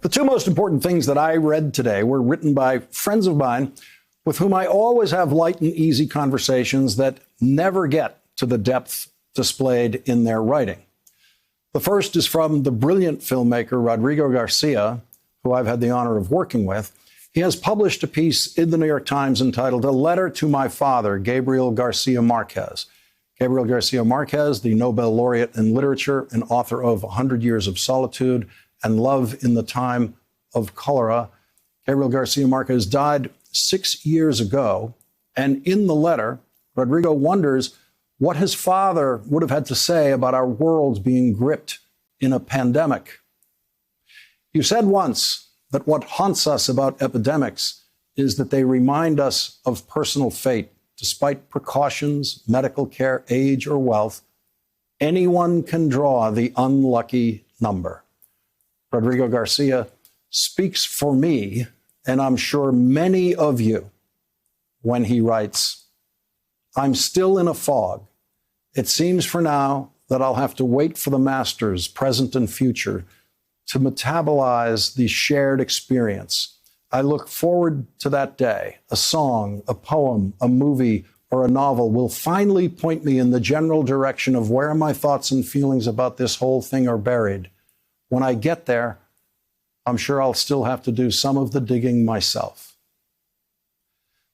The two most important things that I read today were written by friends of mine with whom I always have light and easy conversations that never get to the depth displayed in their writing. The first is from the brilliant filmmaker Rodrigo Garcia, who I've had the honor of working with. He has published a piece in the New York Times entitled A Letter to My Father, Gabriel Garcia Marquez. Gabriel Garcia Marquez, the Nobel laureate in literature and author of 100 Years of Solitude and Love in the Time of Cholera. Gabriel Garcia Marquez died 6 years ago, and in the letter, Rodrigo wonders what his father would have had to say about our world being gripped in a pandemic. You said once that what haunts us about epidemics is that they remind us of personal fate. Despite precautions, medical care, age, or wealth, anyone can draw the unlucky number. Rodrigo Garcia speaks for me, and I'm sure many of you, when he writes, I'm still in a fog. It seems for now that I'll have to wait for the masters, present and future, to metabolize the shared experience. I look forward to that day. A song, a poem, a movie, or a novel will finally point me in the general direction of where my thoughts and feelings about this whole thing are buried. When I get there, I'm sure I'll still have to do some of the digging myself.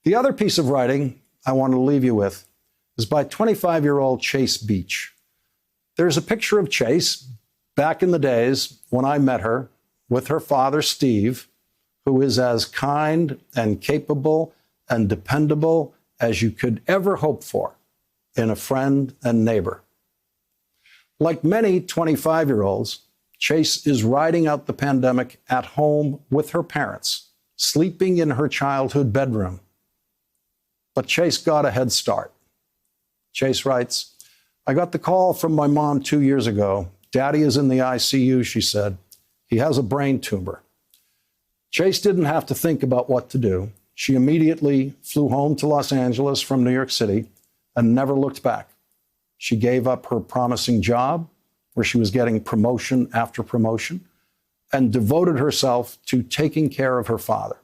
The other piece of writing I want to leave you with is by 25-year-old Chase Beach. There's a picture of Chase back in the days when I met her with her father, Steve, who is as kind and capable and dependable as you could ever hope for in a friend and neighbor. Like many 25-year-olds, Chase is riding out the pandemic at home with her parents, sleeping in her childhood bedroom. But Chase got a head start. Chase writes, I got the call from my mom 2 years ago. Daddy is in the ICU, she said. He has a brain tumor. Chase didn't have to think about what to do. She immediately flew home to Los Angeles from New York City and never looked back. She gave up her promising job, where she was getting promotion after promotion, and devoted herself to taking care of her father.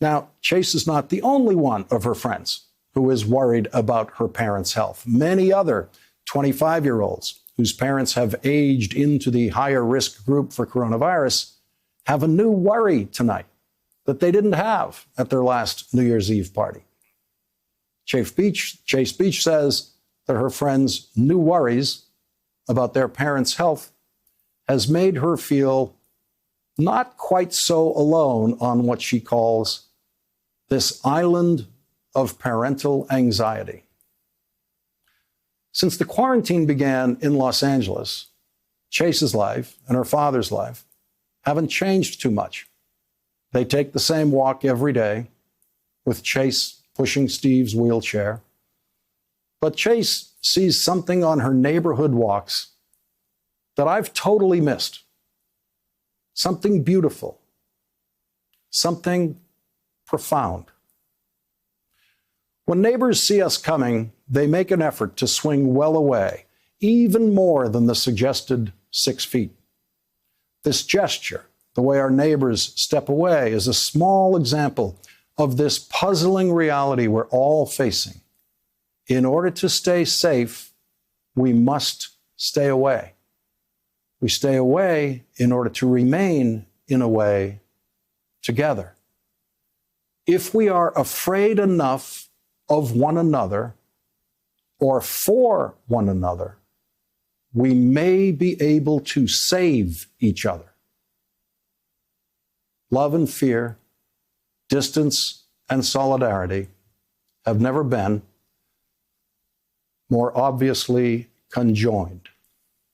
Now, Chase is not the only one of her friends who is worried about her parents' health. Many other 25-year-olds whose parents have aged into the higher risk group for coronavirus have a new worry tonight that they didn't have at their last New Year's Eve party. Chase Beach says that her friends' new worries about their parents' health has made her feel not quite so alone on what she calls this island of parental anxiety. Since the quarantine began in Los Angeles, Chase's life and her father's life haven't changed too much. They take the same walk every day, with Chase pushing Steve's wheelchair. But Chase sees something on her neighborhood walks that I've totally missed. Something beautiful, something profound. When neighbors see us coming, they make an effort to swing well away, even more than the suggested 6 feet. This gesture, the way our neighbors step away, is a small example of this puzzling reality we're all facing. In order to stay safe, we must stay away. We stay away in order to remain, in a way, together. If we are afraid enough of one another or for one another, we may be able to save each other. Love and fear, distance and solidarity have never been more obviously conjoined.